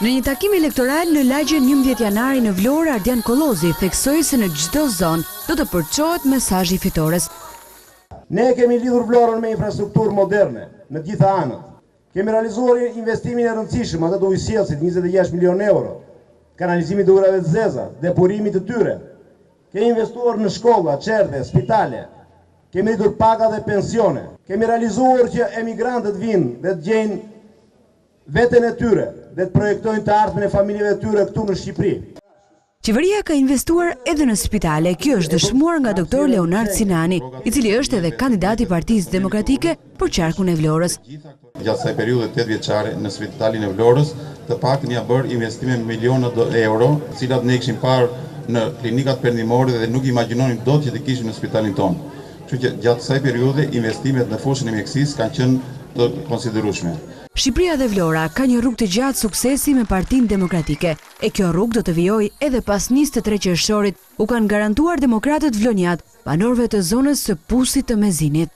Në një takim elektoral në lagjen 11 janari në Vlorë, Ardian Kollozi theksoi se në çdo zonë do të përçohet mesazhi fitores. Ne kemi lidhur Vlorën me infrastrukturë moderne në gjitha anët. Kemi realizuar investimin e rëndësishëm atë të ujësjellësit 26 milionë euro, kanalizimit të ujrave të zeza, depurimit të tyre. Kemi investuar në shkolla, çerdhe, spitale. Kemi rritur paga dhe pensione. Kemi realizuar që emigrantët vinë dhe të gjejnë veten e tyre dhe të projektojnë të ardhmen e familjeve të tyre këtu në Shqipëri. Qeveria ka investuar edhe në spitale. Kjo është dëshmuar nga doktor Leonard Sinani, i cili është edhe kandidati i Partisë Demokratike për qarkun e Vlorës. Gjatë kësaj periudhe 8 vjeçare në spitalin e Vlorës, të paktën ja bërë investime miliona euro, të cilat ne kishim parë në klinikat perëndimore dhe nuk imagjinonim dot që të kishim në spitalin tonë. Kështu që gjatë kësaj periudhe investimet në fushën e mjekësisë kanë qenë të konsiderueshme. Shqipëria dhe Vlora ka një rrugë të gjatë suksesi me Partinë Demokratike, e kjo rrugë do të vijojë edhe pas 23 qershorit, u kanë garantuar demokratët vlonjat, banorëve të zonës së Pusit të Mezinit.